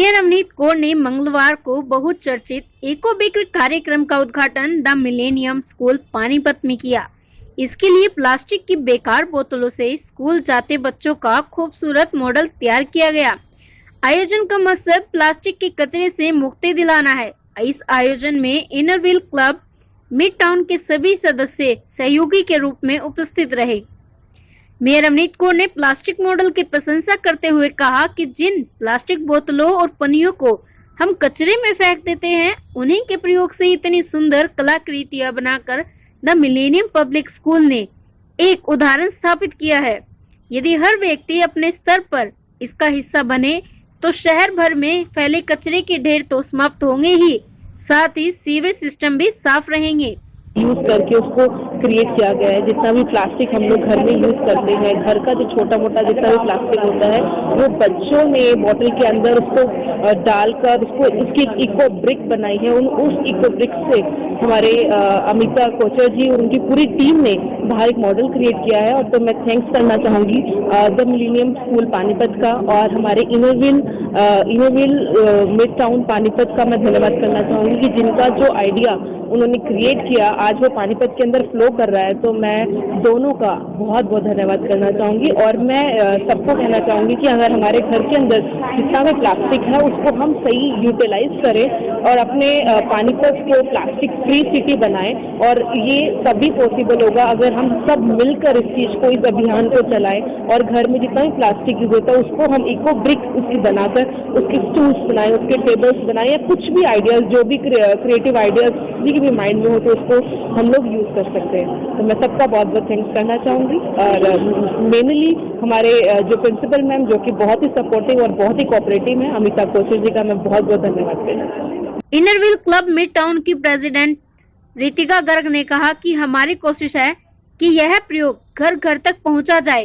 Mayor Avneet Kaur ने मंगलवार को बहुचर्चित इको बिक्र कार्यक्रम का उद्घाटन द मिलेनियम स्कूल पानीपत में किया। इसके लिए प्लास्टिक की बेकार बोतलों से स्कूल जाते बच्चों का खूबसूरत मॉडल तैयार किया गया। आयोजन का मकसद प्लास्टिक के कचरे से मुक्ति दिलाना है। इस आयोजन में इनरव्हील क्लब मिड टाउन के सभी सदस्य सहयोगी के रूप में उपस्थित रहे। मेयर अवनीत कौर ने प्लास्टिक मॉडल की प्रशंसा करते हुए कहा कि जिन प्लास्टिक बोतलों और पन्नियों को हम कचरे में फेंक देते हैं, उन्हीं के प्रयोग से इतनी सुंदर कलाकृतियां बनाकर द मिलेनियम पब्लिक स्कूल ने एक उदाहरण स्थापित किया है। यदि हर व्यक्ति अपने स्तर पर इसका हिस्सा बने तो शहर भर में फैले कचरे के ढेर तो समाप्त होंगे ही, साथ ही सीवेज सिस्टम भी साफ रहेंगे। यूज करके उसको क्रिएट किया गया है। जितना भी प्लास्टिक हम लोग घर में यूज करते हैं, घर का जो छोटा मोटा जितना भी प्लास्टिक होता है, वो बच्चों ने बोतल के अंदर उसको डालकर उसकी इको ब्रिक बनाई है। उस इको ब्रिक से हमारे अमिता कोचर जी और उनकी पूरी टीम ने बाहर एक मॉडल क्रिएट किया है। और तो मैं थैंक्स करना चाहूँगी द मिलेनियम स्कूल पानीपत का और हमारे इनरव्हील मिड टाउन पानीपत का मैं धन्यवाद करना चाहूँगी कि जिनका जो आइडिया उन्होंने क्रिएट किया आज वो पानीपत के अंदर फ्लो कर रहा है। तो मैं दोनों का बहुत बहुत धन्यवाद करना चाहूँगी। और मैं सबको कहना चाहूँगी कि अगर हमारे घर के अंदर जितना भी प्लास्टिक है उसको हम सही यूटिलाइज करें और अपने पानीपत को प्लास्टिक फ्री सिटी बनाएं। और ये तभी पॉसिबल होगा अगर हम सब मिलकर इस चीज़ को, इस अभियान को चलाएं और घर में जितना भी प्लास्टिक यूज होता है उसको हम इको ब्रिक उसकी बनाकर उसके स्टूल्स बनाएं, उसके टेबल्स बनाएं, या कुछ भी आइडियाज जो भी क्रिएटिव आइडियाज भी माइंड में हो तो उसको हम लोग यूज कर सकते हैं। तो मैं सबका बहुत बहुत थैंक्स करना चाहूँगी। और मेनली हमारे जो प्रिंसिपल मैम जो कि बहुत ही सपोर्टिव और बहुत ही कोऑपरेटिव है, अमिता कोचर जी का मैं बहुत बहुत धन्यवाद करना चाहूँगी। इनरव्हील क्लब मिड टाउन की प्रेसिडेंट रितिका गर्ग ने कहा कि हमारी कोशिश है कि यह प्रयोग घर घर तक पहुंचा जाए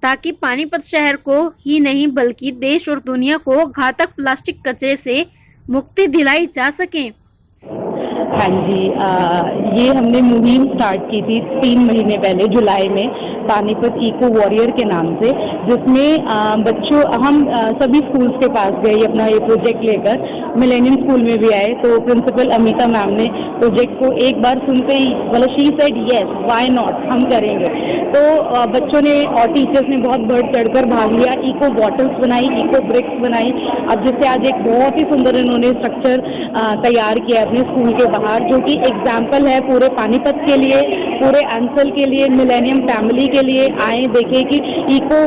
ताकि पानीपत शहर को ही नहीं बल्कि देश और दुनिया को घातक प्लास्टिक कचरे से मुक्ति दिलाई जा सके। हाँ जी, ये हमने मुहिम स्टार्ट की थी 3 महीने पहले जुलाई में पानीपत इको वॉरियर के नाम से, जिसमें बच्चों हम सभी स्कूल्स के पास गए अपना ये प्रोजेक्ट लेकर। मिलेनियम स्कूल में भी आए तो प्रिंसिपल अमिता मैम ने प्रोजेक्ट को एक बार सुनते ही मतलब she said yes why not, हम करेंगे। तो बच्चों ने और टीचर्स ने बहुत बढ़ चढ़कर भाग लिया, इको बॉटल्स बनाई, इको ब्रिक्स बनाई। अब जिससे आज एक बहुत ही सुंदर इन्होंने स्ट्रक्चर तैयार किया अपने स्कूल के बाहर, जो कि एग्जाम्पल है पूरे पानीपत के लिए, पूरे अंचल के लिए, मिलेनियम फैमिली के लिए। आए देखें कि इको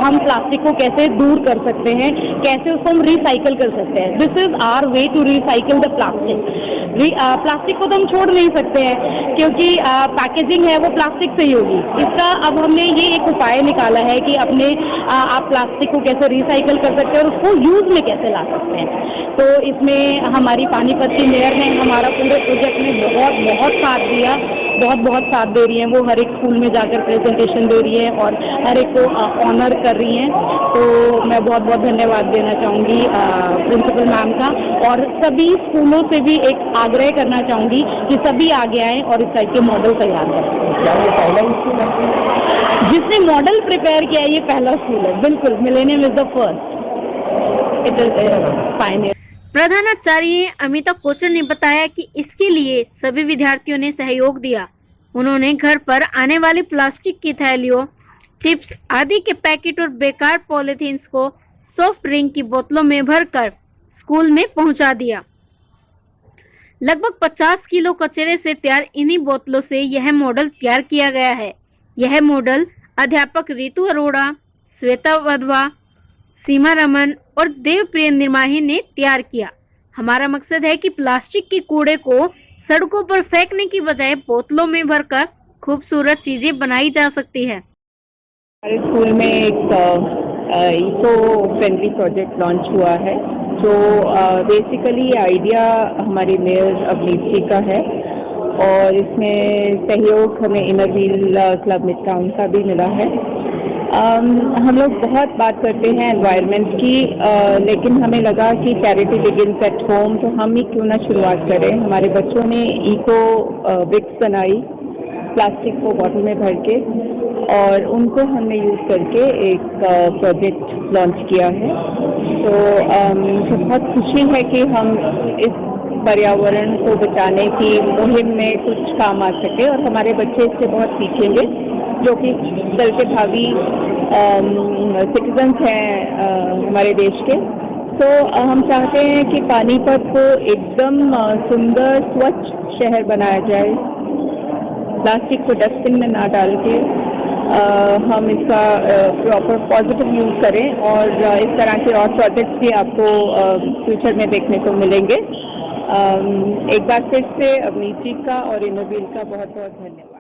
हम प्लास्टिक को कैसे दूर कर सकते हैं, कैसे उसको हम रिसाइकल कर सकते हैं। This is our way to recycle the plastic. Plastic को तो हम छोड़ नहीं सकते हैं क्योंकि पैकेजिंग है वो प्लास्टिक से ही होगी। इसका अब हमने ये एक उपाय निकाला है कि अपने आप प्लास्टिक को कैसे रिसाइकल कर सकते हैं और उसको यूज में कैसे ला सकते हैं। तो इसमें हमारी पानीपत की मेयर ने हमारा पूरे प्रोजेक्ट में बहुत बहुत साथ दिया, बहुत साथ दे रही हैं। वो हर एक स्कूल में जाकर प्रेजेंटेशन दे रही हैं और हर एक को ऑनर कर रही हैं। तो मैं बहुत बहुत धन्यवाद देना चाहूँगी प्रिंसिपल मैम का, और सभी स्कूलों से भी एक आग्रह करना चाहूँगी कि सभी आगे आएँ और इस टाइप के मॉडल तैयार करें। जिसने मॉडल प्रिपेयर किया ये पहला स्कूल है। बिल्कुल, millennium is the first, it is Pioneer. प्रधानाचार्य अमिता कोचर ने बताया कि इसके लिए सभी विद्यार्थियों ने सहयोग दिया। उन्होंने घर पर आने वाली प्लास्टिक की थैलियों, चिप्स आदि के पैकेट और बेकार पॉलिथीन्स को सॉफ्ट ड्रिंक की बोतलों में भरकर स्कूल में पहुंचा दिया। लगभग 50 किलो कचरे से तैयार इन्हीं बोतलों से यह मॉडल तैयार किया गया है। यह मॉडल अध्यापक रितु अरोड़ा, श्वेता वधवा, सीमा रमन और देवप्रिय निर्माही ने तैयार किया। हमारा मकसद है कि प्लास्टिक के कूड़े को सड़कों पर फेंकने की बजाय बोतलों में भरकर खूबसूरत चीजें बनाई जा सकती है। हमारे स्कूल में एक इको फ्रेंडली प्रोजेक्ट लॉन्च हुआ है, जो बेसिकली आइडिया हमारे मेयर अवनीत जी का है और इसमें सहयोग हमें इनरव्हील क्लब मिड टाउन का भी मिला है। हम लोग बहुत बात करते हैं एनवायरनमेंट की, लेकिन हमें लगा कि चैरिटी बिगिंस एट होम, तो हम ही क्यों ना शुरुआत करें। हमारे बच्चों ने इको ब्रिक्स बनाई प्लास्टिक को बॉटल में भर के, और उनको हमने यूज़ करके एक प्रोजेक्ट लॉन्च किया है। तो मुझे बहुत खुशी है कि हम इस पर्यावरण को बचाने की मुहिम में कुछ काम आ सके और हमारे बच्चे इससे बहुत सीखेंगे, जो कि कल के भावी सिटीजन्स हैं हमारे देश के। तो हम चाहते हैं कि पानीपत को एकदम सुंदर स्वच्छ शहर बनाया जाए, प्लास्टिक को डस्टबिन में ना डाल के हम इसका प्रॉपर पॉजिटिव यूज़ करें और इस तरह के और प्रोजेक्ट्स भी आपको फ्यूचर में देखने को मिलेंगे। एक बार फिर से अवनीत जी का और इनोवेल का बहुत बहुत धन्यवाद।